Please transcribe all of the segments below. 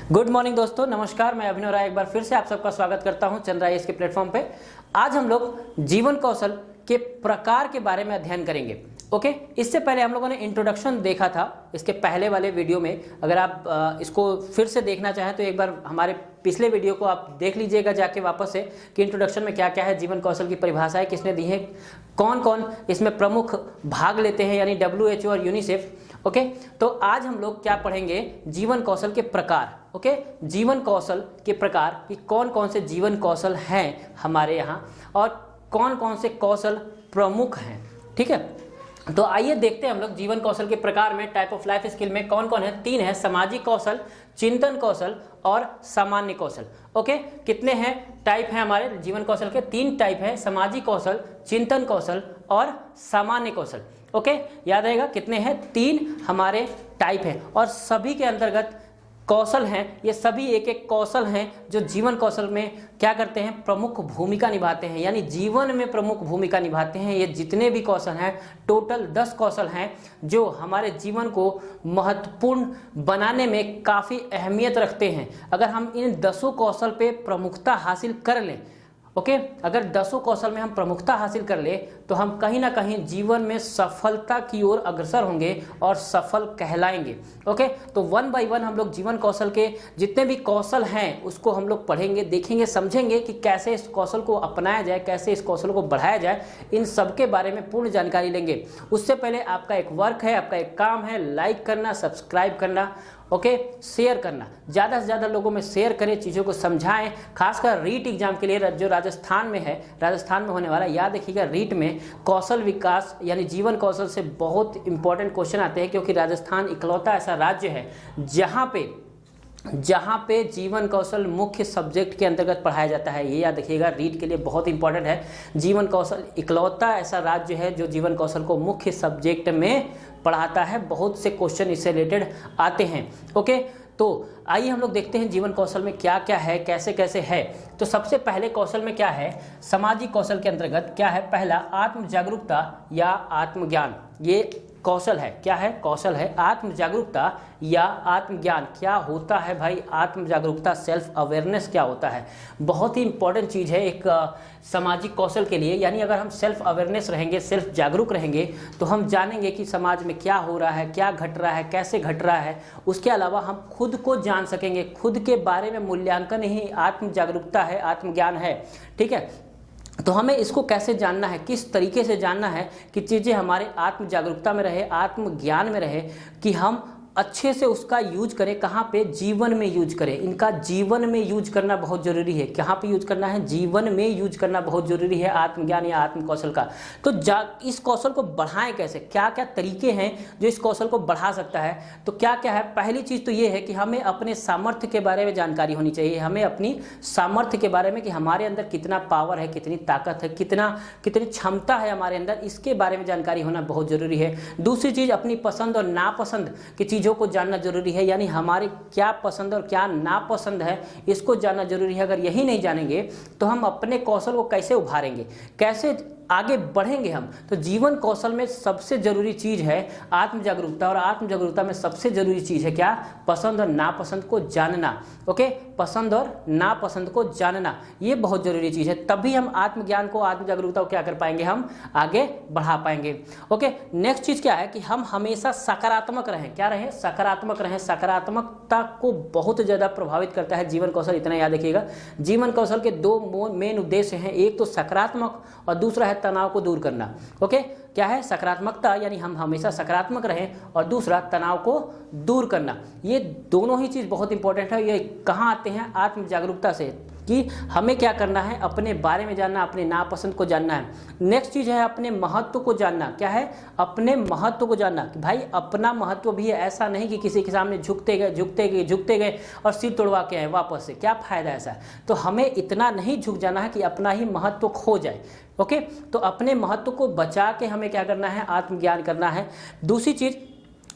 Good morning दोस्तों, नमस्कार। मैं अभिनव राय एक बार फिर से आप सबका स्वागत करता हूं चंद्रा IAS के प्लेटफॉर्म पे। आज हम लोग जीवन कौशल के प्रकार के बारे में अध्ययन करेंगे। ओके, इससे पहले हम लोगों ने इंट्रोडक्शन देखा था इसके पहले वाले वीडियो में। अगर आप इसको फिर से देखना चाहें तो एक बार हमारे पिछले वीडियो को आप देख लीजिएगा जाके वापस से कि इंट्रोडक्शन में क्या क्या है, जीवन कौशल की परिभाषाएं किसने दी है, कौन कौन इसमें प्रमुख भाग लेते हैं यानी WHO और यूनिसेफ। ओके, तो आज हम लोग क्या पढ़ेंगे, जीवन कौशल के प्रकार। ओके, जीवन कौशल के प्रकार कि कौन कौन से जीवन कौशल हैं हमारे यहाँ और कौन कौन से कौशल प्रमुख हैं। ठीक है, तो आइए देखते हैं हम लोग जीवन कौशल के प्रकार में टाइप ऑफ लाइफ स्किल में कौन कौन है। 3 है, सामाजिक कौशल, चिंतन कौशल और सामान्य कौशल। ओके, कितने हैं टाइप हैं हमारे जीवन कौशल के? 3 टाइप हैं, सामाजिक कौशल, चिंतन कौशल और सामान्य कौशल। ओके, याद रहेगा कितने हैं? 3 हमारे टाइप हैं और सभी के अंतर्गत कौशल हैं। ये सभी एक एक कौशल हैं जो जीवन कौशल में क्या करते हैं, प्रमुख भूमिका निभाते हैं, यानी जीवन में प्रमुख भूमिका निभाते हैं। ये जितने भी कौशल हैं टोटल 10 कौशल हैं जो हमारे जीवन को महत्वपूर्ण बनाने में काफ़ी अहमियत रखते हैं। अगर हम इन 10 कौशल पे प्रमुखता हासिल कर लें, ओके, अगर 10 कौशल में हम प्रमुखता हासिल कर ले तो हम कहीं ना कहीं जीवन में सफलता की ओर अग्रसर होंगे और सफल कहलाएंगे। ओके, तो 1 बाय 1 हम लोग जीवन कौशल के जितने भी कौशल हैं उसको हम लोग पढ़ेंगे, देखेंगे, समझेंगे कि कैसे इस कौशल को अपनाया जाए, कैसे इस कौशल को बढ़ाया जाए। इन सब के बारे में पूर्ण जानकारी लेंगे। उससे पहले आपका एक वर्क है, आपका एक काम है, लाइक करना, सब्सक्राइब करना, ओके, शेयर करना, ज़्यादा से ज़्यादा लोगों में शेयर करें, चीज़ों को समझाएं। खासकर रीट एग्जाम के लिए जो राजस्थान में है, राजस्थान में होने वाला, याद रखिएगा रीट में कौशल विकास यानी जीवन कौशल से बहुत इंपॉर्टेंट क्वेश्चन आते हैं, क्योंकि राजस्थान इकलौता ऐसा राज्य है जहाँ पे जीवन कौशल मुख्य सब्जेक्ट के अंतर्गत पढ़ाया जाता है। ये याद रखिएगा, रीट के लिए बहुत इंपॉर्टेंट है। जीवन कौशल इकलौता ऐसा राज्य है जो जीवन कौशल को मुख्य सब्जेक्ट में पढ़ाता है। बहुत से क्वेश्चन इससे रिलेटेड आते हैं। ओके, तो आइए हम लोग देखते हैं जीवन कौशल में क्या क्या है, कैसे कैसे है। तो सबसे पहले कौशल में क्या है, सामाजिक कौशल के अंतर्गत क्या है? पहला, आत्म जागरूकता या आत्मज्ञान। ये कौशल है, क्या है? कौशल है आत्म जागरूकता या आत्मज्ञान। क्या होता है भाई आत्म जागरूकता, सेल्फ अवेयरनेस क्या होता है? बहुत ही इंपॉर्टेंट चीज़ है एक सामाजिक कौशल के लिए। यानी अगर हम सेल्फ अवेयरनेस रहेंगे, सेल्फ जागरूक रहेंगे तो हम जानेंगे कि समाज में क्या हो रहा है, क्या घट रहा है, कैसे घट रहा है। उसके अलावा हम खुद को जान सकेंगे, खुद के बारे में मूल्यांकन ही आत्म जागरूकता है, आत्मज्ञान है। ठीक है, तो हमें इसको कैसे जानना है, किस तरीके से जानना है कि चीज़ें हमारे आत्म जागरूकता में रहे, आत्मज्ञान में रहे, कि हम अच्छे से उसका यूज करें। कहाँ पे? जीवन में यूज करें। इनका जीवन में यूज करना बहुत जरूरी है। कहाँ पे यूज करना है? जीवन में यूज करना बहुत जरूरी है आत्मज्ञान या आत्म कौशल का। तो इस कौशल को बढ़ाएं कैसे, क्या क्या तरीके हैं जो इस कौशल को बढ़ा सकता है? तो क्या क्या है? पहली चीज़ तो ये है कि हमें अपने सामर्थ्य के बारे में जानकारी होनी चाहिए। हमें अपनी सामर्थ्य के बारे में कि हमारे अंदर कितना पावर है, कितनी ताकत है, कितनी क्षमता है हमारे अंदर, इसके बारे में जानकारी होना बहुत जरूरी है। दूसरी चीज़, अपनी पसंद और नापसंद की चीज़ों को जानना जरूरी है। यानी हमारे क्या पसंद और क्या नापसंद है इसको जानना जरूरी है। अगर यही नहीं जानेंगे तो हम अपने कौशल को कैसे उभारेंगे, कैसे आगे बढ़ेंगे हम? तो जीवन कौशल में सबसे जरूरी चीज़ है आत्म जागरूकता, और आत्म जागरूकता में सबसे जरूरी चीज़ है क्या? पसंद और नापसंद को जानना। ओके, पसंद और नापसंद को जानना, ये बहुत जरूरी चीज़ है। तभी हम आत्मज्ञान को, आत्म जागरूकता को क्या कर पाएंगे, हम आगे बढ़ा पाएंगे। ओके, नेक्स्ट चीज़ क्या है कि हम हमेशा सकारात्मक रहें। क्या रहें? सकारात्मक रहें। सकारात्मकता को बहुत ज़्यादा प्रभावित करता है जीवन कौशल, इतना याद रखिएगा। जीवन कौशल के 2 मेन उद्देश्य हैं, एक तो सकारात्मक और दूसरा है तनाव को दूर करना। ओके, क्या है? सकारात्मकता यानी हम हमेशा सकारात्मक रहें, और दूसरा तनाव को दूर करना। ये दोनों ही चीज़ बहुत इंपॉर्टेंट है। ये कहाँ आते हैं? आत्म जागरूकता से, कि हमें क्या करना है, अपने बारे में जानना, अपने नापसंद को जानना है। नेक्स्ट चीज़ है अपने महत्व को जानना। क्या है? अपने महत्व को जानना कि भाई अपना महत्व भी है। ऐसा नहीं कि किसी के सामने झुकते गए और सिर तोड़वा के आए वापस से, क्या फ़ायदा ऐसा? तो हमें इतना नहीं झुक जाना है कि अपना ही महत्व खो जाए। ओके, तो अपने महत्व को बचा के हमें क्या करना है? आत्मज्ञान करना है। दूसरी चीज़,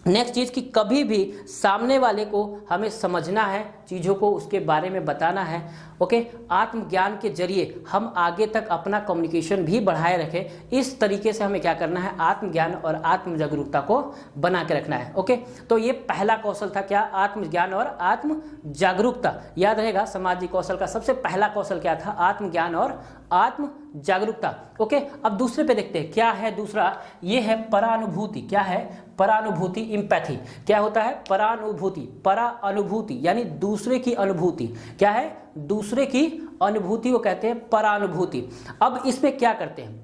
नेक्स्ट चीज़ कि कभी भी सामने वाले को हमें समझना है, चीज़ों को उसके बारे में बताना है। ओके, आत्मज्ञान के जरिए हम आगे तक अपना कम्युनिकेशन भी बढ़ाए रखें। इस तरीके से हमें क्या करना है, आत्मज्ञान और आत्म जागरूकता को बना के रखना है। ओके, तो ये पहला कौशल था, क्या, आत्मज्ञान और आत्म जागरूकता। याद रहेगा सामाजिक कौशल का सबसे पहला कौशल क्या था, आत्मज्ञान और आत्म जागरूकता। ओके, अब दूसरे पे देखते हैं क्या है दूसरा, ये है परानुभूति। क्या है, परानुभूति, इम्पैथी। क्या होता है, परानुभूति, परा अनुभूति यानी दूसरे की अनुभूति। क्या है, दूसरे की अनुभूति को कहते हैं परानुभूति। अब इसमें क्या करते हैं,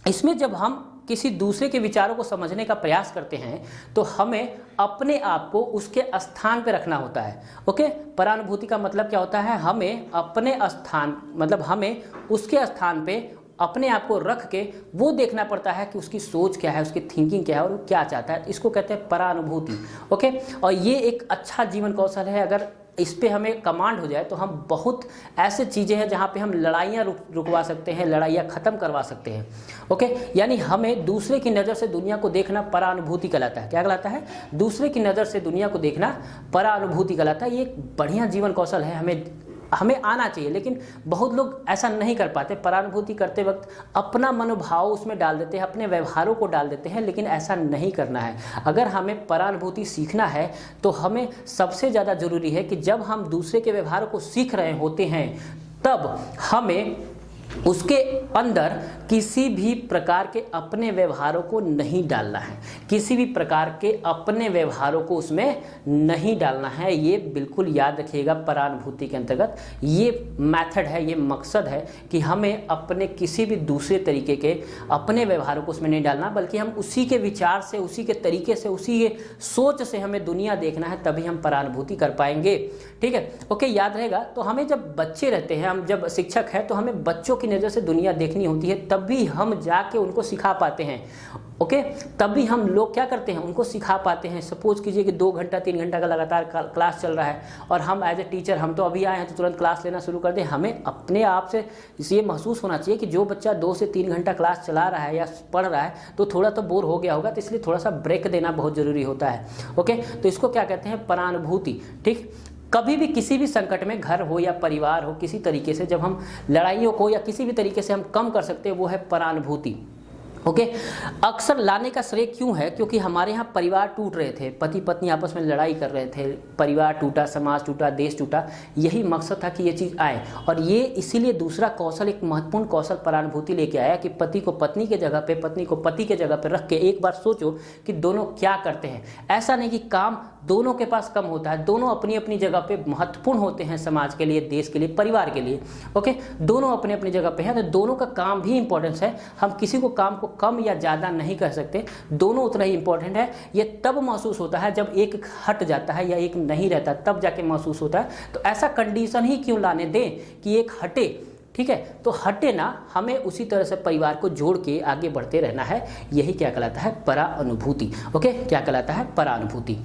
इसमें जब हम किसी दूसरे के विचारों को समझने का प्रयास करते हैं तो हमें अपने आप को उसके स्थान पे रखना होता है। ओके, परानुभूति का मतलब क्या होता है, हमें अपने स्थान, मतलब हमें उसके स्थान पे अपने आप को रख के वो देखना पड़ता है कि उसकी सोच क्या है, उसकी थिंकिंग क्या है और वो क्या चाहता है। इसको कहते हैं परानुभूति। ओके, और ये एक अच्छा जीवन कौशल है। अगर इस पे हमें कमांड हो जाए तो हम बहुत ऐसे चीज़ें हैं जहाँ पे हम लड़ाइयाँ रुकवा सकते हैं, लड़ाइयाँ ख़त्म करवा सकते हैं। ओके, यानी हमें दूसरे की नज़र से दुनिया को देखना परानुभूति कहलाता है। क्या कहलाता है, दूसरे की नज़र से दुनिया को देखना परानुभूति कहलाता है। ये एक बढ़िया जीवन कौशल है, हमें आना चाहिए, लेकिन बहुत लोग ऐसा नहीं कर पाते। परानुभूति करते वक्त अपना मनोभाव उसमें डाल देते हैं, अपने व्यवहारों को डाल देते हैं, लेकिन ऐसा नहीं करना है। अगर हमें परानुभूति सीखना है तो हमें सबसे ज़्यादा ज़रूरी है कि जब हम दूसरे के व्यवहारों को सीख रहे होते हैं तब हमें उसके अंदर किसी भी प्रकार के अपने व्यवहारों को नहीं डालना है, किसी भी प्रकार के अपने व्यवहारों को उसमें नहीं डालना है। ये बिल्कुल याद रखिएगा, परानुभूति के अंतर्गत ये मेथड है, ये मकसद है कि हमें अपने किसी भी दूसरे तरीके के अपने व्यवहारों को उसमें नहीं डालना, बल्कि हम उसी के विचार से, उसी के तरीके से, उसी के सोच से हमें दुनिया देखना है, तभी हम परानुभूति कर पाएंगे। ठीक है, ओके, याद रहेगा। तो हमें जब बच्चे रहते हैं, हम जब शिक्षक हैं तो हमें बच्चों की नज़र से दुनिया देखनी होती है, तभी हम जाके उनको सिखा पाते हैं। ओके, तभी हम लोग क्या करते हैं, उनको सिखा पाते हैं। सपोज कीजिए कि 2 घंटा 3 घंटा का लगातार क्लास चल रहा है और हम एज ए टीचर, हम तो अभी आए हैं तो तुरंत क्लास लेना शुरू कर दें। हमें अपने आप से ये महसूस होना चाहिए कि जो बच्चा 2 से 3 घंटा क्लास चला रहा है या पढ़ रहा है तो थोड़ा तो बोर हो गया होगा, तो इसलिए थोड़ा सा ब्रेक देना बहुत ज़रूरी होता है। ओके, तो इसको क्या कहते हैं, परानुभूति। ठीक, कभी भी किसी भी संकट में, घर हो या परिवार हो, किसी तरीके से जब हम लड़ाइयों को या किसी भी तरीके से हम कम कर सकते हैं, वो है परानुभूति। ओके, अक्सर लाने का श्रेय क्यों है, क्योंकि हमारे यहाँ परिवार टूट रहे थे, पति पत्नी आपस में लड़ाई कर रहे थे, परिवार टूटा, समाज टूटा, देश टूटा। यही मकसद था कि ये चीज़ आए, और ये इसीलिए दूसरा कौशल, एक महत्वपूर्ण कौशल परानुभूति लेके आया कि पति को पत्नी के जगह पे, पत्नी को पति के जगह पे रख के एक बार सोचो कि दोनों क्या करते हैं। ऐसा नहीं कि काम दोनों के पास कम होता है, दोनों अपनी अपनी जगह पे महत्वपूर्ण होते हैं, समाज के लिए, देश के लिए, परिवार के लिए। ओके, दोनों अपने अपनी जगह पे हैं, तो दोनों का काम भी इंपॉर्टेंस है। हम किसी को काम को कम या ज़्यादा नहीं कह सकते, दोनों उतना ही इंपॉर्टेंट है। ये तब महसूस होता है जब एक हट जाता है या एक नहीं रहता, तब जाके महसूस होता है। तो ऐसा कंडीशन ही क्यों लाने दें कि एक हटे। ठीक है, तो हटे ना, हमें उसी तरह से परिवार को जोड़ के आगे बढ़ते रहना है। यही क्या कहलाता है, परानुभूति। ओके, क्या कहलाता है, परानुभूति।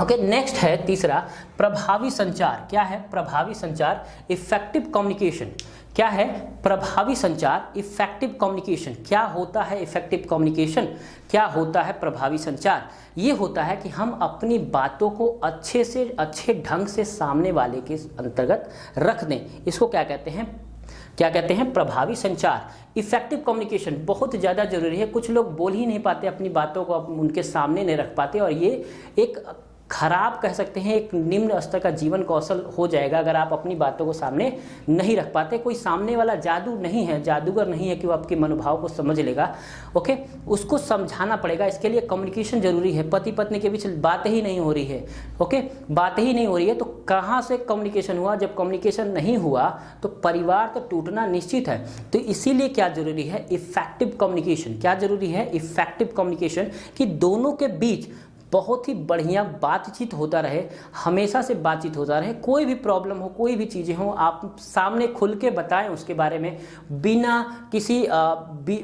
ओके, नेक्स्ट है तीसरा, प्रभावी संचार। क्या है, प्रभावी संचार, इफेक्टिव कम्युनिकेशन। क्या है, प्रभावी संचार, इफेक्टिव कम्युनिकेशन। क्या होता है इफेक्टिव कम्युनिकेशन, क्या होता है प्रभावी संचार? ये होता है कि हम अपनी बातों को अच्छे से अच्छे ढंग से सामने वाले के अंतर्गत रख दें। इसको क्या कहते हैं, क्या कहते हैं, प्रभावी संचार, इफेक्टिव कम्युनिकेशन। बहुत ज़्यादा जरूरी है। कुछ लोग बोल ही नहीं पाते, अपनी बातों को उनके सामने नहीं रख पाते, और ये एक खराब कह सकते हैं, एक निम्न स्तर का जीवन कौशल हो जाएगा अगर आप अपनी बातों को सामने नहीं रख पाते। कोई सामने वाला जादू नहीं है, जादूगर नहीं है कि वो आपके मनोभाव को समझ लेगा। ओके, उसको समझाना पड़ेगा, इसके लिए कम्युनिकेशन जरूरी है। पति पत्नी के बीच बात ही नहीं हो रही है, ओके, बात ही नहीं हो रही है, तो कहाँ से कम्युनिकेशन हुआ? जब कम्युनिकेशन नहीं हुआ तो परिवार तो टूटना निश्चित है। तो इसीलिए क्या जरूरी है, इफेक्टिव कम्युनिकेशन। क्या जरूरी है, इफेक्टिव कम्युनिकेशन, कि दोनों के बीच बहुत ही बढ़िया बातचीत होता रहे, हमेशा से बातचीत होता रहे। कोई भी प्रॉब्लम हो, कोई भी चीज़ें हो, आप सामने खुल के बताएं उसके बारे में, बिना किसी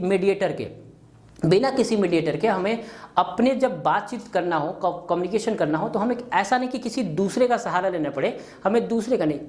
मीडिएटर के, बिना किसी मीडिएटर के। हमें अपने जब बातचीत करना हो, कम्युनिकेशन करना हो, तो हमें ऐसा नहीं कि किसी दूसरे का सहारा लेना पड़े, हमें दूसरे का नहीं,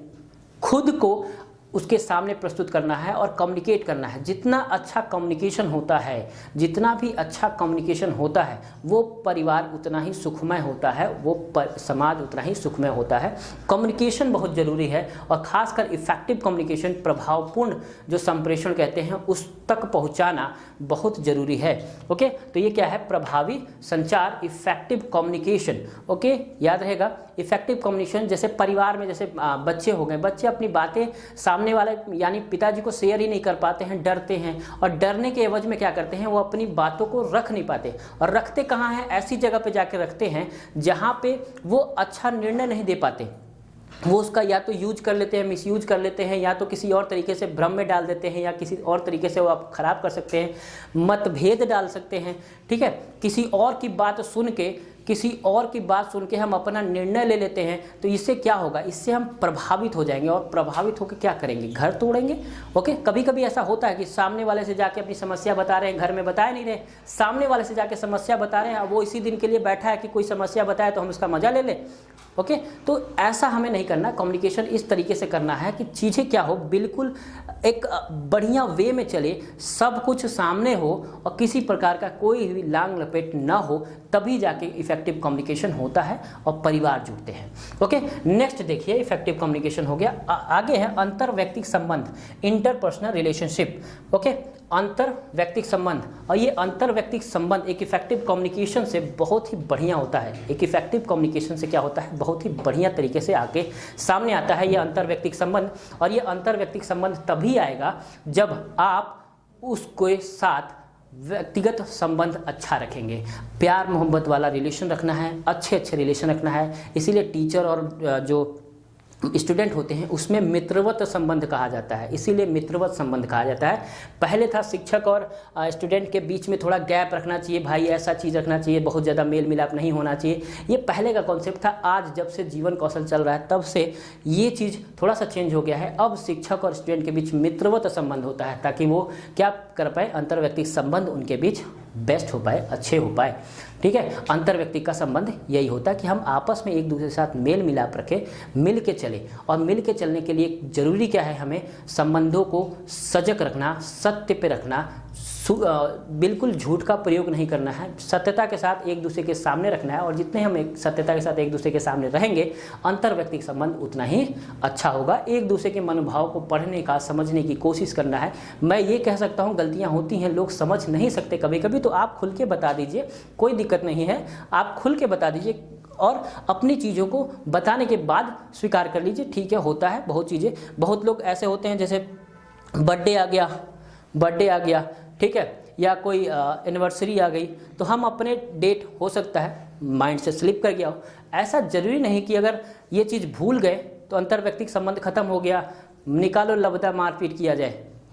खुद को उसके सामने प्रस्तुत करना है और कम्युनिकेट करना है। जितना अच्छा कम्युनिकेशन होता है, जितना भी अच्छा कम्युनिकेशन होता है, वो परिवार उतना ही सुखमय होता है, वो समाज उतना ही सुखमय होता है। कम्युनिकेशन बहुत ज़रूरी है और ख़ासकर इफेक्टिव कम्युनिकेशन, प्रभावपूर्ण जो संप्रेषण कहते हैं, उस तक पहुंचाना बहुत ज़रूरी है। ओके, तो ये क्या है? प्रभावी संचार, इफेक्टिव कम्युनिकेशन। ओके, याद रहेगा इफेक्टिव कम्युनिकेशन। जैसे परिवार में जैसे बच्चे हो गए, बच्चे अपनी बातें सामने वाले यानी पिताजी को शेयर ही नहीं कर पाते हैं, डरते हैं, और डरने के एवज में क्या करते हैं, वो अपनी बातों को रख नहीं पाते। और रखते कहाँ हैं? ऐसी जगह पे जाके रखते हैं जहाँ पे वो अच्छा निर्णय नहीं दे पाते। वो उसका या तो यूज कर लेते हैं, मिसयूज कर लेते हैं, या तो किसी और तरीके से भ्रम में डाल देते हैं, या किसी और तरीके से वो आप खराब कर सकते हैं, मतभेद डाल सकते हैं। ठीक है, किसी और की बात सुन के हम अपना निर्णय ले लेते हैं। तो इससे क्या होगा? इससे हम प्रभावित हो जाएंगे, और प्रभावित होकर क्या करेंगे? घर तोड़ेंगे। ओके, कभी कभी ऐसा होता है कि सामने वाले से जाके अपनी समस्या बता रहे हैं, घर में बताए नहीं रहे, सामने वाले से जाके समस्या बता रहे हैं, वो इसी दिन के लिए बैठा है कि कोई समस्या बताए तो हम इसका मजा ले लें। ओके, तो ऐसा हमें नहीं करना। कम्युनिकेशन इस तरीके से करना है कि चीज़ें क्या हो, बिल्कुल एक बढ़िया वे में चले, सब कुछ सामने हो और किसी प्रकार का कोई भी लांग लपेट ना हो, तभी जाके इफेक्टिव कम्युनिकेशन होता है और परिवार जुड़ते हैं। ओके, नेक्स्ट देखिए, इफेक्टिव कम्युनिकेशन हो गया। आगे है अंतर व्यक्तिक संबंध, इंटरपर्सनल रिलेशनशिप। ओके, अंतर व्यक्तिक संबंध, और ये अंतर व्यक्तिक संबंध एक इफेक्टिव कम्युनिकेशन से बहुत ही बढ़िया होता है। एक इफेक्टिव कम्युनिकेशन से क्या होता है? बहुत ही बढ़िया तरीके से आके सामने आता है ये अंतर व्यक्तिक संबंध। और ये अंतर व्यक्तिक संबंध तभी आएगा जब आप उसके साथ व्यक्तिगत संबंध अच्छा रखेंगे। प्यार मोहब्बत वाला रिलेशन रखना है, अच्छे रिलेशन रखना है। इसीलिए टीचर और जो स्टूडेंट होते हैं उसमें मित्रवत संबंध कहा जाता है, इसीलिए मित्रवत संबंध कहा जाता है। पहले था शिक्षक और स्टूडेंट के बीच में थोड़ा गैप रखना चाहिए, भाई ऐसा चीज़ रखना चाहिए, बहुत ज़्यादा मेल मिलाप नहीं होना चाहिए, ये पहले का कॉन्सेप्ट था। आज जब से जीवन कौशल चल रहा है तब से ये चीज़ थोड़ा सा चेंज हो गया है। अब शिक्षक और स्टूडेंट के बीच मित्रवत संबंध होता है, ताकि वो क्या कर पाए? अंतर्व्यक्तिक संबंध उनके बीच बेस्ट हो पाए, अच्छे हो पाए। ठीक है, अंतर्व्यक्तिक का संबंध यही होता है कि हम आपस में एक दूसरे के साथ मेल मिलाप रखें, मिल के चले। और मिल के चलने के लिए जरूरी क्या है? हमें संबंधों को सजग रखना, सत्य पे रखना, बिल्कुल झूठ का प्रयोग नहीं करना है, सत्यता के साथ एक दूसरे के सामने रखना है। और जितने हम एक सत्यता के साथ एक दूसरे के सामने रहेंगे, अंतर्व्यक्तिक संबंध उतना ही अच्छा होगा। एक दूसरे के मनोभाव को पढ़ने का, समझने की कोशिश करना है। मैं ये कह सकता हूँ, गलतियाँ होती हैं, लोग समझ नहीं सकते कभी कभी, तो आप खुल के बता दीजिए, कोई दिक्कत नहीं है, आप खुल के बता दीजिए और अपनी चीज़ों को बताने के बाद स्वीकार कर लीजिए। ठीक है, होता है बहुत चीज़ें। बहुत लोग ऐसे होते हैं, जैसे बर्थडे आ गया, ठीक है, या कोई एनिवर्सरी आ गई, तो हम अपने डेट हो सकता है माइंड से स्लिप कर गया हो। ऐसा जरूरी नहीं कि अगर ये चीज़ भूल गए तो अंतर्व्यक्तिक संबंध खत्म हो गया, निकालो लबदा मारपीट किया जाए,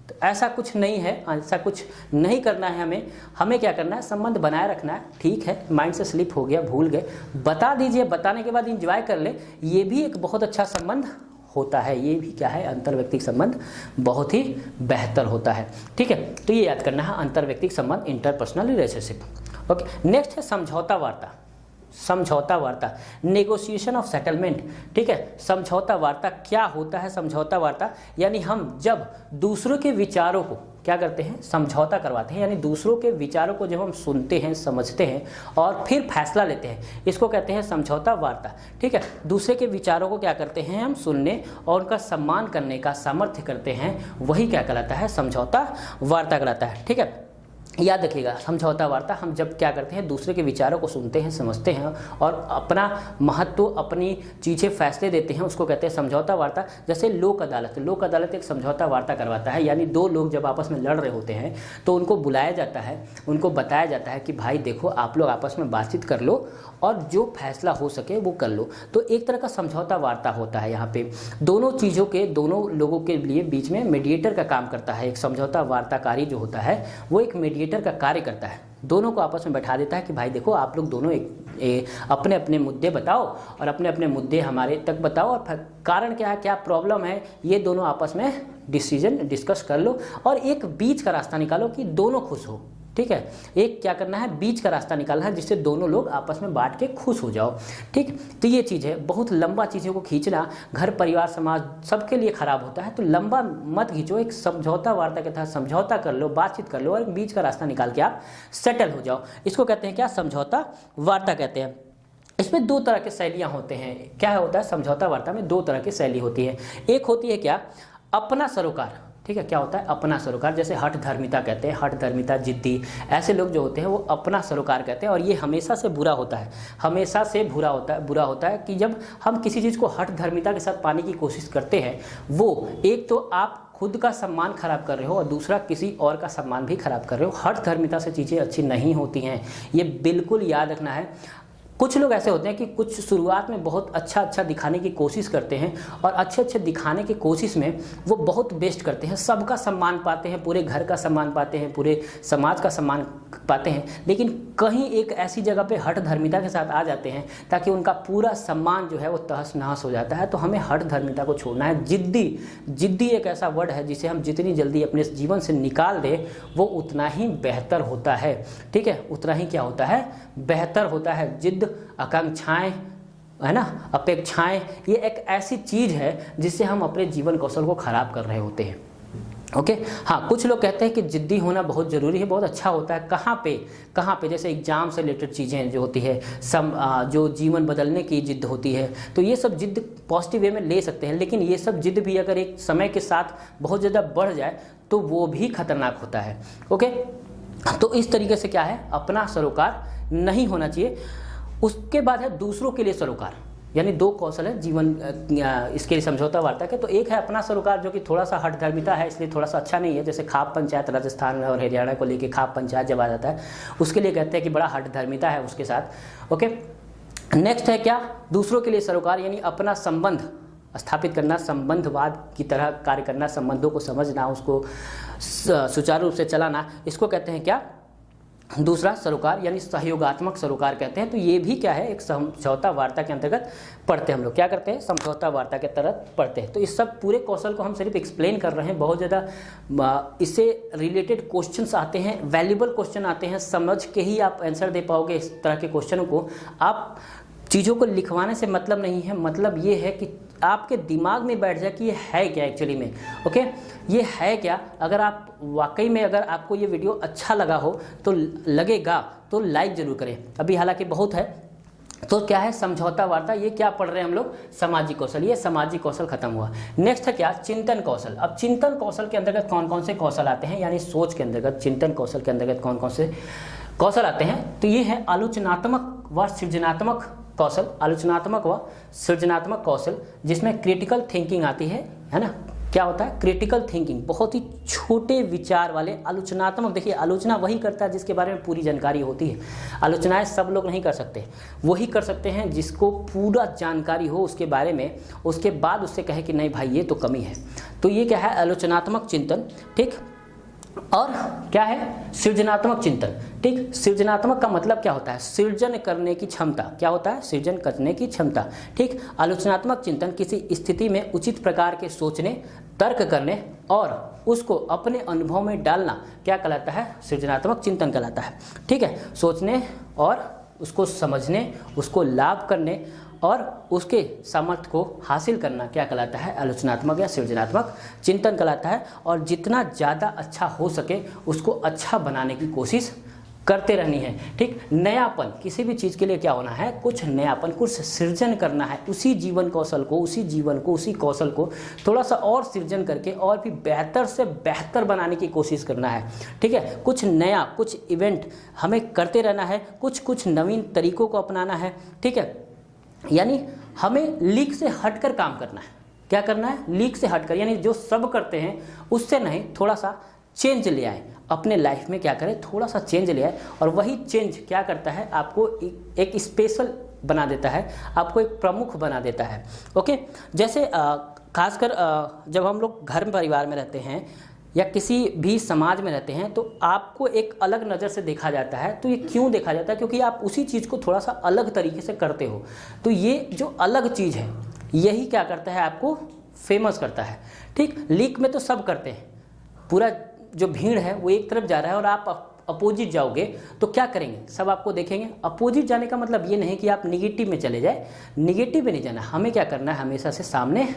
तो ऐसा कुछ नहीं है, ऐसा कुछ नहीं करना है। हमें क्या करना है? संबंध बनाए रखना है। ठीक है, माइंड से स्लिप हो गया, भूल गए, बता दीजिए, बताने के बाद इंजॉय कर ले, ये भी एक बहुत अच्छा संबंध होता है। ये भी क्या है? अंतर्व्यक्तिक संबंध बहुत ही बेहतर होता है। ठीक है, तो ये याद करना है, अंतर्व्यक्तिक संबंध, इंटरपर्सनल रिलेशनशिप। ओके, नेक्स्ट है समझौता वार्ता। समझौता वार्ता, नेगोशिएशन ऑफ सेटलमेंट। ठीक है, समझौता वार्ता क्या होता है? समझौता वार्ता यानी हम जब दूसरों के विचारों को क्या करते हैं? समझौता करवाते हैं। यानी दूसरों के विचारों को जब हम सुनते हैं, समझते हैं और फिर फैसला लेते हैं, इसको कहते हैं समझौता वार्ता। ठीक है, दूसरे के विचारों को क्या करते हैं? हम सुनने और उनका सम्मान करने का सामर्थ्य करते हैं, वही क्या कहलाता है? समझौता वार्ता कहलाता है। ठीक है, याद रखिएगा, समझौता वार्ता हम जब क्या करते हैं? दूसरे के विचारों को सुनते हैं, समझते हैं और अपना महत्व, अपनी चीज़ें फैसले देते हैं, उसको कहते हैं समझौता वार्ता। जैसे लोक अदालत एक समझौता वार्ता करवाता है। यानी दो लोग जब आपस में लड़ रहे होते हैं तो उनको बुलाया जाता है, उनको बताया जाता है कि भाई देखो, आप लोग आपस में बातचीत कर लो और जो फैसला हो सके वो कर लो। तो एक तरह का समझौता वार्ता होता है। यहाँ पे दोनों चीज़ों के, दोनों लोगों के लिए बीच में मीडिएटर का काम करता है। एक समझौता वार्ताकारी जो होता है वो एक मीडिएटर का कार्य करता है, दोनों को आपस में बैठा देता है कि भाई देखो, आप लोग दोनों अपने अपने मुद्दे बताओ और अपने अपने मुद्दे हमारे तक बताओ, और कारण क्या है, क्या प्रॉब्लम है, ये दोनों आपस में डिस्कस कर लो और एक बीच का रास्ता निकालो कि दोनों खुश हो। ठीक है, एक क्या करना है, बीच का रास्ता निकालना है जिससे दोनों लोग आपस में बांट के खुश हो जाओ। ठीक, तो ये चीज़ है, बहुत लंबा चीज़ों को खींचना घर परिवार समाज सबके लिए खराब होता है, तो लंबा मत खींचो, एक समझौता वार्ता के तहत समझौता कर लो, बातचीत कर लो और एक बीच का रास्ता निकाल के आप सेटल हो जाओ। इसको कहते हैं क्या, समझौता वार्ता कहते हैं। इसमें दो तरह के शैलियाँ होते हैं। क्या होता है, समझौता वार्ता में दो तरह की शैली होती है। एक होती है क्या, अपना सरोकार, ठीक है, क्या होता है अपना सरोकार, जैसे हठ धर्मिता कहते हैं, हठ धर्मिता, जिद्दी, ऐसे लोग जो होते हैं वो अपना सरोकार कहते हैं। और ये हमेशा से बुरा होता है, हमेशा से बुरा होता है कि जब हम किसी चीज़ को हठ धर्मिता के साथ पाने की कोशिश करते हैं, वो एक तो आप खुद का सम्मान खराब कर रहे हो और दूसरा किसी और का सम्मान भी खराब कर रहे हो। हठ धर्मिता से चीज़ें अच्छी नहीं होती हैं, ये बिल्कुल याद रखना है। कुछ लोग ऐसे होते हैं कि कुछ शुरुआत में बहुत अच्छा दिखाने की कोशिश करते हैं और अच्छे दिखाने की कोशिश में वो बहुत बेस्ट करते हैं, सबका सम्मान पाते हैं, पूरे घर का सम्मान पाते हैं, पूरे समाज का सम्मान पाते हैं, लेकिन कहीं एक ऐसी जगह पे हठ धर्मिता के साथ आ जाते हैं ताकि उनका पूरा सम्मान जो है वो तहस नहस हो जाता है। तो हमें हठ धर्मिता को छोड़ना है। जिद्दी एक ऐसा वर्ड है जिसे हम जितनी जल्दी अपने जीवन से निकाल दें वो उतना ही बेहतर होता है। ठीक है, उतना ही क्या होता है, बेहतर होता है। जिद्द, आकांक्षाएं, है ना, अपेक्षाएं, ये एक ऐसी चीज है जिससे हम अपने जीवन कौशल को खराब कर रहे होते हैं। ओके, हाँ, कुछ लोग कहते हैं कि जिद्दी होना बहुत ज़रूरी है, बहुत अच्छा होता है। कहाँ पे, जैसे एग्जाम से रिलेटेड चीज़ें जो होती है, जो जीवन बदलने की जिद्द होती है, तो ये सब जिद्द पॉजिटिव वे में ले सकते हैं, लेकिन ये सब जिद्द भी अगर एक समय के साथ बहुत ज़्यादा बढ़ जाए तो वो भी खतरनाक होता है। ओके, तो इस तरीके से क्या है, अपना सरोकार नहीं होना चाहिए। उसके बाद है दूसरों के लिए सरोकार, यानी दो कौशल है जीवन इसके लिए समझौता वार्ता के। तो एक है अपना सरोकार जो कि थोड़ा सा हठ धर्मिता है, इसलिए थोड़ा सा अच्छा नहीं है। जैसे खाप पंचायत राजस्थान और हरियाणा को लेके खाप पंचायत जब आ जाता है उसके लिए कहते हैं कि बड़ा हठ धर्मिता है उसके साथ। ओके, नेक्स्ट है क्या, दूसरों के लिए सरोकार, यानी अपना संबंध स्थापित करना, संबंधवाद की तरह कार्य करना, संबंधों को समझना, उसको सुचारू रूप से चलाना, इसको कहते हैं क्या, दूसरा सरोकार, यानी सहयोगात्मक सरोकार कहते हैं। तो ये भी क्या है, एक समझौता वार्ता के अंतर्गत पढ़ते हैं हम लोग। क्या करते हैं, समझौता वार्ता के तहत पढ़ते हैं। तो इस सब पूरे कौशल को हम सिर्फ एक्सप्लेन कर रहे हैं, बहुत ज़्यादा इससे रिलेटेड क्वेश्चंस आते हैं, वैल्यूबल क्वेश्चन आते हैं, समझ के ही आप आंसर दे पाओगे इस तरह के क्वेश्चनों को। आप चीज़ों को लिखवाने से मतलब नहीं है, मतलब ये है कि आपके दिमाग में बैठ जाए कि ये है क्या एक्चुअली में। ओके, ये है क्या। अगर आप वाकई में, अगर आपको ये वीडियो अच्छा लगा हो तो लगेगा तो लाइक जरूर करें। अभी हालांकि बहुत है, तो क्या है समझौता वार्ता, ये क्या पढ़ रहे हैं हम लोग, सामाजिक कौशल, ये सामाजिक कौशल खत्म हुआ। नेक्स्ट है क्या, चिंतन कौशल। अब चिंतन कौशल के अंतर्गत कौन कौन से कौशल आते हैं, यानी सोच के अंतर्गत चिंतन कौशल के अंतर्गत कौन कौन से कौशल आते हैं। तो ये है आलोचनात्मक व सृजनात्मक कौशल, आलोचनात्मक व सृजनात्मक कौशल, जिसमें क्रिटिकल थिंकिंग आती है ना। क्या होता है क्रिटिकल थिंकिंग, बहुत ही छोटे विचार वाले। आलोचनात्मक, देखिए आलोचना वही करता है जिसके बारे में पूरी जानकारी होती है। आलोचनाएं सब लोग नहीं कर सकते, वही कर सकते हैं जिसको पूरा जानकारी हो उसके बारे में, उसके बाद उससे कहे कि नहीं भाई ये तो कमी है। तो ये क्या है, आलोचनात्मक चिंतन। ठीक, और क्या है, सृजनात्मक चिंतन। ठीक, सृजनात्मक का मतलब क्या होता है, सृजन करने की क्षमता। क्या होता है, सृजन करने की क्षमता। ठीक, आलोचनात्मक चिंतन किसी स्थिति में उचित प्रकार के सोचने, तर्क करने और उसको अपने अनुभव में डालना क्या कहलाता है, सृजनात्मक चिंतन कहलाता है। ठीक है, सोचने और उसको समझने, उसको लाभ करने और उसके सामर्थ्य को हासिल करना क्या कहलाता है, आलोचनात्मक या सृजनात्मक चिंतन कहलाता है। और जितना ज़्यादा अच्छा हो सके उसको अच्छा बनाने की कोशिश करते रहनी है। ठीक, नयापन, किसी भी चीज़ के लिए क्या होना है, कुछ नयापन, कुछ सृजन करना है। उसी जीवन कौशल को, उसी कौशल को थोड़ा सा और सृजन करके और भी बेहतर से बेहतर बनाने की कोशिश करना है। ठीक है, कुछ नया, कुछ इवेंट हमें करते रहना है, कुछ नवीन तरीकों को अपनाना है। ठीक है, यानी हमें लीक से हटकर काम करना है। क्या करना है, लीक से हटकर, यानी जो सब करते हैं उससे नहीं, थोड़ा सा चेंज ले आए अपने लाइफ में। क्या करें, थोड़ा सा चेंज ले आए, और वही चेंज क्या करता है, आपको एक स्पेशल बना देता है, आपको एक प्रमुख बना देता है। ओके, जैसे खासकर जब हम लोग घर परिवार में रहते हैं या किसी भी समाज में रहते हैं तो आपको एक अलग नज़र से देखा जाता है। तो ये क्यों देखा जाता है, क्योंकि आप उसी चीज़ को थोड़ा सा अलग तरीके से करते हो। तो ये जो अलग चीज़ है यही क्या करता है, आपको फेमस करता है। ठीक, लीक में तो सब करते हैं, पूरा जो भीड़ है वो एक तरफ जा रहा है और आप अपोजिट जाओगे तो क्या करेंगे, सब आपको देखेंगे। अपोजिट जाने का मतलब ये नहीं कि आप निगेटिव में चले जाए, निगेटिव में नहीं जाना, हमें क्या करना है, हमेशा से सामने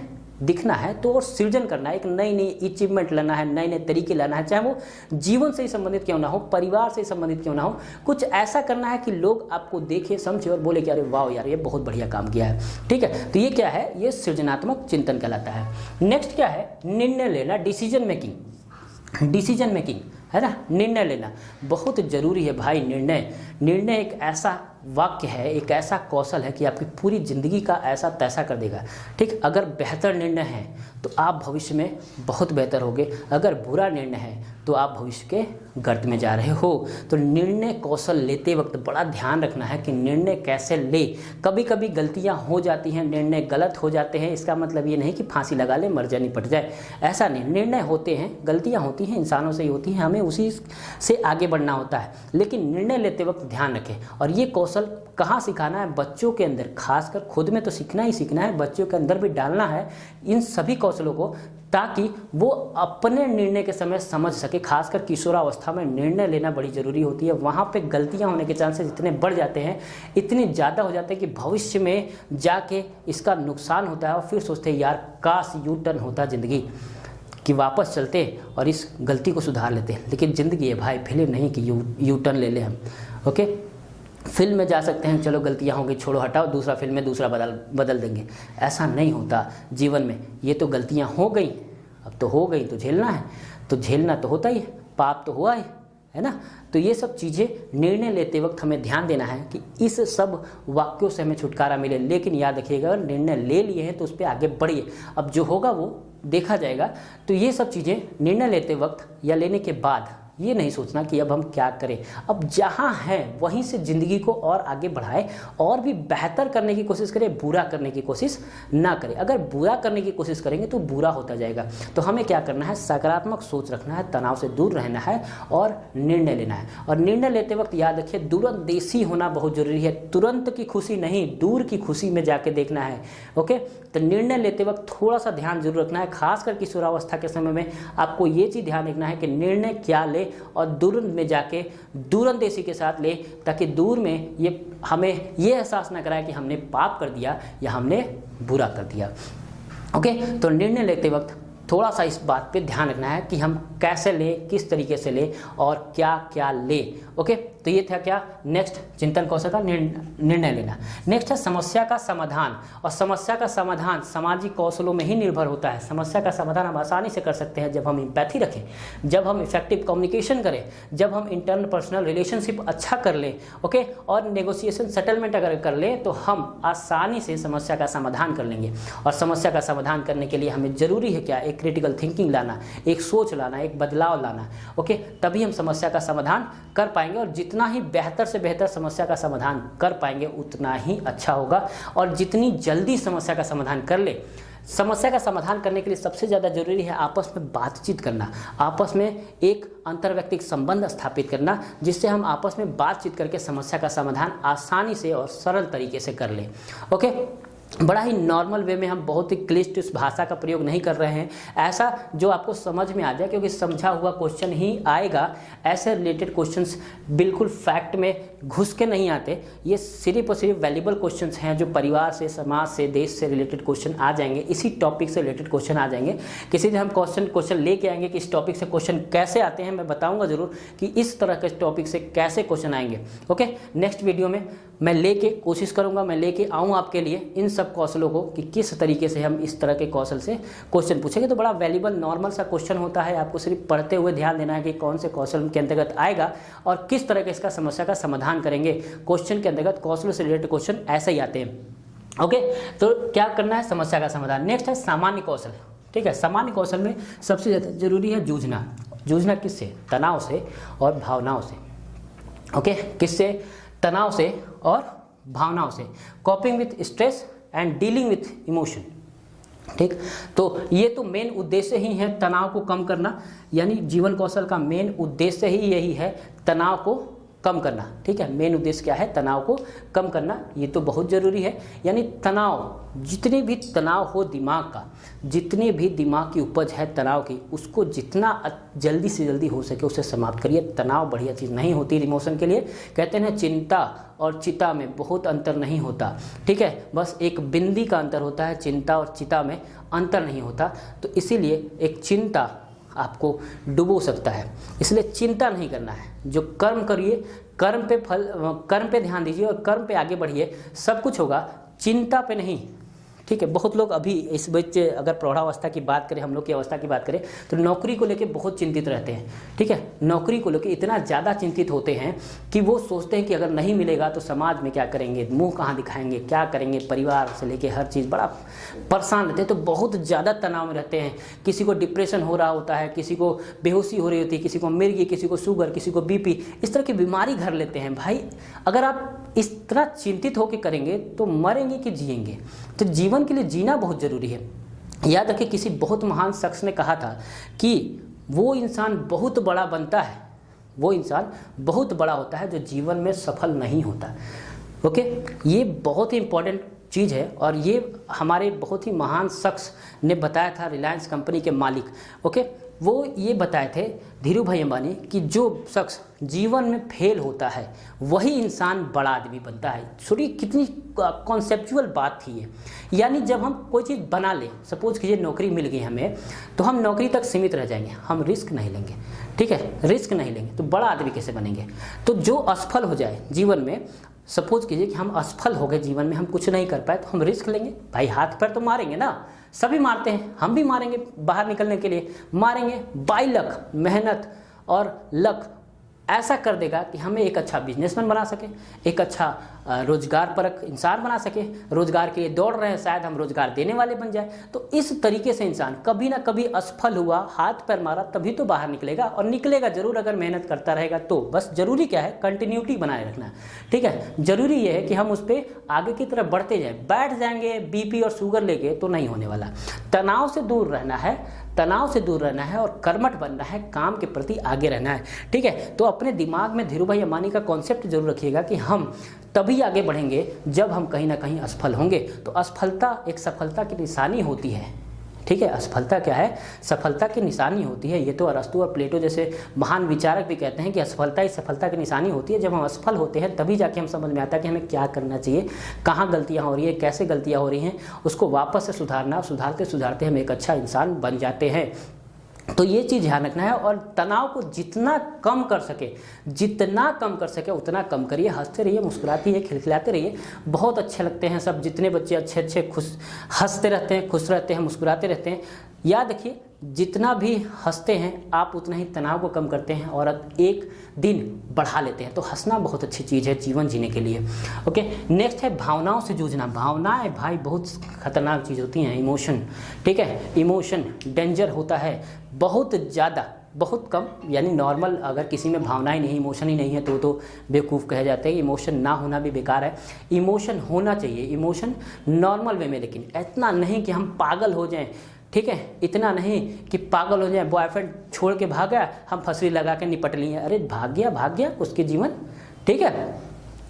दिखना है। तो और सृजन करना है, एक नई नई अचीवमेंट लाना है, नए नए तरीके लाना है, चाहे वो जीवन से ही संबंधित क्यों ना हो, परिवार से ही संबंधित क्यों ना हो, कुछ ऐसा करना है कि लोग आपको देखें, समझे और बोले कि अरे वाह यार ये बहुत बढ़िया काम किया है। ठीक है, तो ये क्या है, ये सृजनात्मक चिंतन कहलाता है। नेक्स्ट क्या है, निर्णय लेना, डिसीजन मेकिंग। डिसीजन मेकिंग है ना, निर्णय लेना बहुत जरूरी है भाई। निर्णय एक ऐसा वाक्य है, एक ऐसा कौशल है कि आपकी पूरी ज़िंदगी का ऐसा तैसा कर देगा। ठीक, अगर बेहतर निर्णय है तो आप भविष्य में बहुत बेहतर होगे, अगर बुरा निर्णय है तो आप भविष्य के गर्त में जा रहे हो। तो निर्णय कौशल लेते वक्त बड़ा ध्यान रखना है कि निर्णय कैसे ले। कभी कभी गलतियां हो जाती हैं, निर्णय गलत हो जाते हैं, इसका मतलब ये नहीं कि फांसी लगा ले मर जाए निपट जाए, ऐसा नहीं। निर्णय होते हैं, गलतियां होती हैं, इंसानों से ही होती हैं, हमें उसी से आगे बढ़ना होता है। लेकिन निर्णय लेते वक्त ध्यान रखें। और ये कौशल कहाँ सिखाना है, बच्चों के अंदर, खासकर खुद में तो सीखना ही सीखना है, बच्चों के अंदर भी डालना है इन सभी कौशलों को, ताकि वो अपने निर्णय के समय समझ सके। खासकर किशोरावस्था में निर्णय लेना बड़ी ज़रूरी होती है, वहाँ पे गलतियाँ होने के चांसेस इतने बढ़ जाते हैं, इतने ज़्यादा हो जाते हैं कि भविष्य में जाके इसका नुकसान होता है। और फिर सोचते हैं यार काश यू टर्न होता ज़िंदगी कि वापस चलते और इस गलती को सुधार लेते। लेकिन ज़िंदगी है भाई, फिल्म नहीं कि यू टर्न ले लें हम। ओके, फिल्म में जा सकते हैं, चलो गलतियाँ होंगी छोड़ो हटाओ, दूसरा फिल्म में दूसरा बदल देंगे, ऐसा नहीं होता जीवन में। ये तो गलतियाँ हो गई, अब तो हो गई तो झेलना है, तो झेलना तो होता ही है, पाप तो हुआ है ना। तो ये सब चीज़ें निर्णय लेते वक्त हमें ध्यान देना है कि इस सब वाक्यों से हमें छुटकारा मिले। लेकिन याद रखिएगा, निर्णय ले लिए हैं तो उस पर आगे बढ़िए, अब जो होगा वो देखा जाएगा। तो ये सब चीज़ें निर्णय लेते वक्त या लेने के बाद ये नहीं सोचना कि अब हम क्या करें, अब जहाँ है वहीं से ज़िंदगी को और आगे बढ़ाए और भी बेहतर करने की कोशिश करें, बुरा करने की कोशिश ना करें। अगर बुरा करने की कोशिश करेंगे तो बुरा होता जाएगा। तो हमें क्या करना है, सकारात्मक सोच रखना है, तनाव से दूर रहना है और निर्णय लेना है। और निर्णय लेते वक्त याद रखिए, दूरंदेशी होना बहुत जरूरी है। तुरंत की खुशी नहीं, दूर की खुशी में जाके देखना है। ओके, तो निर्णय लेते वक्त थोड़ा सा ध्यान जरूर रखना है। खासकर किशोरावस्था के समय में आपको ये चीज़ ध्यान रखना है कि निर्णय क्या ले और दूर में जाके दूरंदेशी के साथ ले, ताकि दूर में ये हमें ये एहसास न कराए कि हमने पाप कर दिया या हमने बुरा कर दिया। ओके, तो निर्णय लेते वक्त थोड़ा सा इस बात पे ध्यान रखना है कि हम कैसे लें, किस तरीके से लें और क्या क्या लें। ओके, तो ये था क्या, नेक्स्ट चिंतन कौशल का निर्णय लेना। नेक्स्ट है समस्या का समाधान। और समस्या का समाधान सामाजिक कौशलों में ही निर्भर होता है। समस्या का समाधान हम आसानी से कर सकते हैं जब हम एम्पैथी रखें, जब हम इफेक्टिव कम्युनिकेशन करें, जब हम इंटरनल पर्सनल रिलेशनशिप अच्छा कर लें। ओके, और नेगोशिएशन सेटलमेंट अगर कर लें तो हम आसानी से समस्या का समाधान कर लेंगे। और समस्या का समाधान करने के लिए हमें जरूरी है क्या, एक क्रिटिकल थिंकिंग लाना, एक सोच लाना, एक बदलाव लाना। ओके, तभी हम समस्या का समाधान कर पाएंगे। और जितना ही बेहतर से बेहतर समस्या का समाधान कर पाएंगे उतना ही अच्छा होगा। और जितनी जल्दी समस्या का समाधान कर ले, समस्या का समाधान करने के लिए सबसे ज़्यादा जरूरी है आपस में बातचीत करना, आपस में एक अंतर्व्यक्तिक संबंध स्थापित करना, जिससे हम आपस में बातचीत करके समस्या का समाधान आसानी से और सरल तरीके से कर लें। ओके, बड़ा ही नॉर्मल वे में, हम बहुत ही क्लिष्ट इस भाषा का प्रयोग नहीं कर रहे हैं, ऐसा जो आपको समझ में आ जाए, क्योंकि समझा हुआ क्वेश्चन ही आएगा। ऐसे रिलेटेड क्वेश्चंस बिल्कुल फैक्ट में घुस के नहीं आते, ये सिर्फ और सिर्फ वैल्यूबल क्वेश्चंस हैं जो परिवार से, समाज से, देश से रिलेटेड क्वेश्चन आ जाएंगे, इसी टॉपिक से रिलेटेड क्वेश्चन आ जाएंगे। किसी दिन हम क्वेश्चन लेके आएंगे कि इस टॉपिक से क्वेश्चन कैसे आते हैं, मैं बताऊँगा जरूर कि इस तरह के टॉपिक से कैसे क्वेश्चन आएंगे। ओके, नेक्स्ट वीडियो में मैं लेके कोशिश करूँगा, मैं लेके आऊँ आपके लिए इन सब कौशलों को कि किस तरीके से हम इस तरह के कौशल से क्वेश्चन पूछेंगे। तो बड़ा वैल्यूबल नॉर्मल सा क्वेश्चन होता है, आपको सिर्फ पढ़ते हुए ध्यान देना है कि कौन से कौशल के अंतर्गत आएगा और किस तरह के इसका समस्या का समाधान करेंगे। क्वेश्चन के अंतर्गत कौशलों से रिलेटेड क्वेश्चन ऐसे ही आते हैं। ओके, तो क्या करना है, समस्या का समाधान। नेक्स्ट है सामान्य कौशल। ठीक है, सामान्य कौशल में सबसे ज़्यादा जरूरी है जूझना। जूझना किससे, तनाव से और भावनाओं से। ओके, किससे, तनाव से और भावनाओं से। कॉपिंग with stress and dealing with emotion. ठीक, तो ये तो मेन उद्देश्य ही है तनाव को कम करना, यानी जीवन कौशल का मेन उद्देश्य ही यही है तनाव को कम करना, ठीक है। मेन उद्देश्य क्या है, तनाव को कम करना, ये तो बहुत ज़रूरी है। यानी तनाव, जितने भी तनाव हो दिमाग का, जितने भी दिमाग की उपज है तनाव की, उसको जितना जल्दी से जल्दी हो सके उसे समाप्त करिए। तनाव बढ़िया चीज़ नहीं होती इमोशन के लिए। कहते हैं चिंता और चिता में बहुत अंतर नहीं होता, ठीक है, बस एक बिंदी का अंतर होता है, चिंता और चिता में अंतर नहीं होता। तो इसीलिए एक चिंता आपको डुबो सकता है, इसलिए चिंता नहीं करना है। जो कर्म करिए, कर्म पे ध्यान दीजिए और कर्म पे आगे बढ़िए, सब कुछ होगा, चिंता पे नहीं, ठीक है। बहुत लोग अभी इस बच्चे, अगर प्रौढ़ावस्था की बात करें, हम लोग की अवस्था की बात करें, तो नौकरी को लेके बहुत चिंतित रहते हैं, ठीक है। नौकरी को लेके इतना ज़्यादा चिंतित होते हैं कि वो सोचते हैं कि अगर नहीं मिलेगा तो समाज में क्या करेंगे, मुंह कहाँ दिखाएंगे, क्या करेंगे, परिवार से लेके हर चीज़ बड़ा परेशान रहते हैं। तो बहुत ज़्यादा तनाव में रहते हैं। किसी को डिप्रेशन हो रहा होता है, किसी को बेहोशी हो रही होती है, किसी को मिर्गी, किसी को शुगर, किसी को बीपी, इस तरह की बीमारी घर लेते हैं। भाई अगर आप इस तरह चिंतित होकर करेंगे तो मरेंगे कि जिएंगे। तो जीवन के लिए जीना बहुत ज़रूरी है। याद रखिए, किसी बहुत महान शख्स ने कहा था कि वो इंसान बहुत बड़ा बनता है, वो इंसान बहुत बड़ा होता है जो जीवन में सफल नहीं होता। ओके, ये बहुत ही इंपॉर्टेंट चीज़ है और ये हमारे बहुत ही महान शख्स ने बताया था, रिलायंस कंपनी के मालिक। ओके, वो ये बताए थे धीरू भाई अंबानी कि जो शख्स जीवन में फेल होता है वही इंसान बड़ा आदमी बनता है। छोड़िए कितनी कॉन्सेप्चुअल बात थी ये। यानी जब हम कोई चीज़ बना लें, सपोज कीजिए नौकरी मिल गई हमें, तो हम नौकरी तक सीमित रह जाएंगे, हम रिस्क नहीं लेंगे, ठीक है, रिस्क नहीं लेंगे तो बड़ा आदमी कैसे बनेंगे। तो जो असफल हो जाए जीवन में, सपोज कीजिए कि हम असफल हो गए जीवन में, हम कुछ नहीं कर पाए, तो हम रिस्क लेंगे। भाई हाथ पैर तो मारेंगे ना, सभी मारते हैं, हम भी मारेंगे, बाहर निकलने के लिए मारेंगे। बाई लक, मेहनत और लक ऐसा कर देगा कि हमें एक अच्छा बिजनेसमैन बना सके, एक अच्छा रोजगार परक इंसान बना सके। रोजगार के लिए दौड़ रहे हैं, शायद हम रोजगार देने वाले बन जाए। तो इस तरीके से इंसान कभी ना कभी असफल हुआ, हाथ पैर मारा, तभी तो बाहर निकलेगा, और निकलेगा जरूर अगर मेहनत करता रहेगा तो। बस जरूरी क्या है, कंटिन्यूटी बनाए रखना, ठीक है। जरूरी ये है कि हम उस पर आगे की तरफ बढ़ते जाएं। बैठ जाएंगे बीपी और शुगर लेके तो नहीं होने वाला। तनाव से दूर रहना है, तनाव से दूर रहना है और कर्मठ बनना है, काम के प्रति आगे रहना है, ठीक है। तो अपने दिमाग में धीरू भाई अंबानी का कॉन्सेप्ट जरूर रखिएगा कि हम तभी आगे बढ़ेंगे जब हम कहीं ना कहीं असफल होंगे। तो असफलता एक सफलता की निशानी होती है, ठीक है। असफलता क्या है, सफलता की निशानी होती है। ये तो अरस्तु और प्लेटो जैसे महान विचारक भी कहते हैं कि असफलता ही सफलता की निशानी होती है। जब हम असफल होते हैं तभी जाके हम समझ में आता है कि हमें क्या करना चाहिए, कहाँ गलतियाँ हो रही है, कैसे गलतियाँ हो रही हैं, उसको वापस से सुधारना, सुधारते सुधारते हम एक अच्छा इंसान बन जाते हैं। तो ये चीज़ ध्यान रखना है। और तनाव को जितना कम कर सके, जितना कम कर सके उतना कम करिए। हंसते रहिए, मुस्कुराते रहिए, खिलखिलाते रहिए। बहुत अच्छे लगते हैं सब, जितने बच्चे अच्छे अच्छे खुश हंसते रहते हैं, खुश रहते हैं, मुस्कुराते रहते हैं। याद रखिए, जितना भी हंसते हैं आप उतना ही तनाव को कम करते हैं और एक दिन बढ़ा लेते हैं। तो हंसना बहुत अच्छी चीज़ है जीवन जीने के लिए। ओके, नेक्स्ट है भावनाओं से जूझना। भावनाएं भाई बहुत खतरनाक चीज़ होती हैं। इमोशन, ठीक है, इमोशन डेंजर होता है बहुत ज़्यादा, बहुत कम, यानी नॉर्मल अगर किसी में भावनाएं नहीं, इमोशन ही नहीं है तो बेवकूफ़ कहे जाते हैं। इमोशन ना होना भी बेकार है, इमोशन होना चाहिए, इमोशन नॉर्मल वे में, लेकिन इतना नहीं कि हम पागल हो जाएं, ठीक है, इतना नहीं कि पागल हो जाए, बॉयफ्रेंड छोड़ के भाग गया, हम फंसरी लगा के निपट लिए, अरे भाग गया उसके जीवन, ठीक है।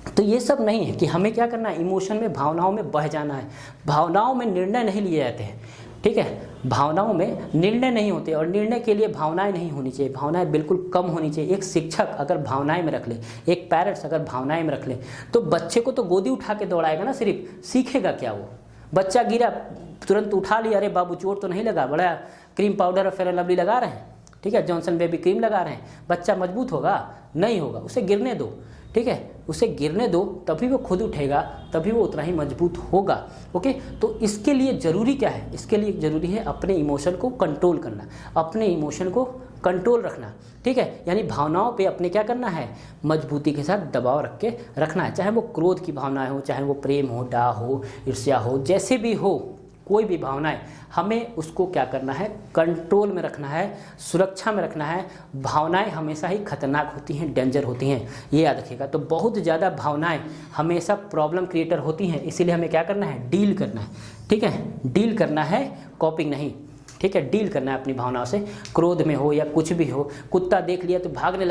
तो ये सब नहीं है कि हमें क्या करना है, इमोशन में, भावनाओं में बह जाना है। भावनाओं में निर्णय नहीं लिए जाते हैं, ठीक है, भावनाओं में निर्णय नहीं होते और निर्णय के लिए भावनाएं नहीं होनी चाहिए, भावनाएं बिल्कुल कम होनी चाहिए। एक शिक्षक अगर भावनाएं में रख ले, एक पेरेंट्स अगर भावनाएं में रख ले, तो बच्चे को तो गोदी उठा के दौड़ाएगा ना, सिर्फ सीखेगा क्या वो। बच्चा गिरा तुरंत उठा लिया, अरे बाबू चोट तो नहीं लगा, बड़ा क्रीम पाउडर और फेयर एंड लवली लगा रहे हैं, ठीक है, जॉनसन बेबी क्रीम लगा रहे हैं, बच्चा मजबूत होगा? नहीं होगा, उसे गिरने दो, ठीक है, उसे गिरने दो, तभी वो खुद उठेगा, तभी वो उतना ही मजबूत होगा। ओके, तो इसके लिए ज़रूरी क्या है, इसके लिए ज़रूरी है अपने इमोशन को कंट्रोल करना, अपने इमोशन को कंट्रोल रखना, ठीक है। यानी भावनाओं पे अपने क्या करना है, मजबूती के साथ दबाव रख के रखना है। चाहे वो क्रोध की भावनाएं हो, चाहे वो प्रेम हो, डाह हो, ईर्ष्या हो, जैसे भी हो, कोई भी भावनाएं, हमें उसको क्या करना है, कंट्रोल में रखना है, सुरक्षा में रखना है। भावनाएं हमेशा ही खतरनाक होती हैं, डेंजर होती हैं, ये याद रखिएगा। तो बहुत ज़्यादा भावनाएं हमेशा प्रॉब्लम क्रिएटर होती हैं, इसीलिए हमें क्या करना है, डील करना है, ठीक है, डील करना है, कॉपिंग नहीं। ठीक है, डील करना है अपनी भावनाओं से। क्रोध में हो या कुछ भी हो, कुत्ता देख लिया तो भागने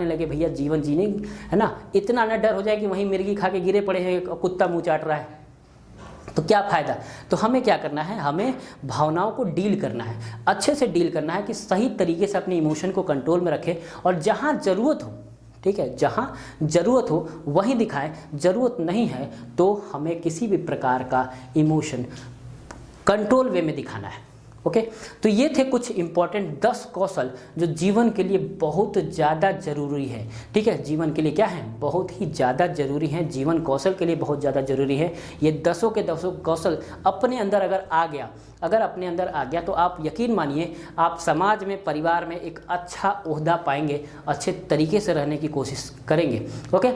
लगे भैया, जीवन जीने, है ना, इतना ना डर हो जाए कि वहीं मिर्गी खा के गिरे पड़े हैं, कुत्ता मुँह चाट रहा है, तो क्या फ़ायदा। तो हमें क्या करना है, हमें भावनाओं को डील करना है, अच्छे से डील करना है कि सही तरीके से अपने इमोशन को कंट्रोल में रखें, और जहाँ ज़रूरत हो, ठीक है, जहाँ ज़रूरत हो वहीं दिखाएं, ज़रूरत नहीं है तो हमें किसी भी प्रकार का इमोशन कंट्रोल वे में दिखाना है। ओके, तो ये थे कुछ इंपॉर्टेंट 10 कौशल जो जीवन के लिए बहुत ज़्यादा ज़रूरी है। ठीक है, जीवन के लिए क्या है, बहुत ही ज़्यादा ज़रूरी है, जीवन कौशल के लिए बहुत ज़्यादा ज़रूरी है। ये 10 के 10 कौशल अपने अंदर अगर अपने अंदर आ गया तो आप यकीन मानिए आप समाज में, परिवार में एक अच्छा ओहदा पाएंगे, अच्छे तरीके से रहने की कोशिश करेंगे। ओके,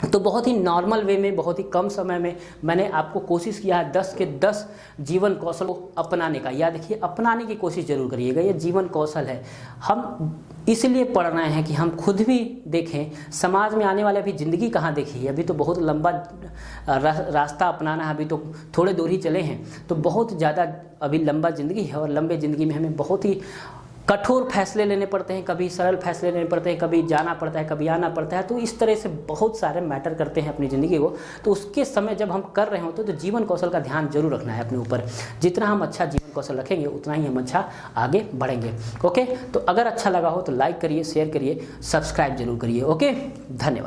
तो बहुत ही नॉर्मल वे में, बहुत ही कम समय में मैंने आपको कोशिश किया है 10 के 10 जीवन कौशल को अपनाने का। याद रखिए, अपनाने की कोशिश जरूर करिएगा। ये जीवन कौशल है, हम इसलिए पढ़ रहे हैं कि हम खुद भी देखें, समाज में आने वाले, अभी ज़िंदगी कहाँ देखी है, अभी तो बहुत लंबा रास्ता अपनाना है, अभी तो थोड़े दूर ही चले हैं, तो बहुत ज़्यादा अभी लंबा ज़िंदगी है, और लंबे ज़िंदगी में हमें बहुत ही कठोर फैसले लेने पड़ते हैं, कभी सरल फैसले लेने पड़ते हैं, कभी जाना पड़ता है, कभी आना पड़ता है, तो इस तरह से बहुत सारे मैटर करते हैं अपनी ज़िंदगी को। तो उसके समय जब हम कर रहे होते तो जीवन कौशल का ध्यान जरूर रखना है अपने ऊपर। जितना हम अच्छा जीवन कौशल रखेंगे उतना ही हम अच्छा आगे बढ़ेंगे। ओके, तो अगर अच्छा लगा हो तो लाइक करिए, शेयर करिए, सब्सक्राइब जरूर करिए। ओके, धन्यवाद।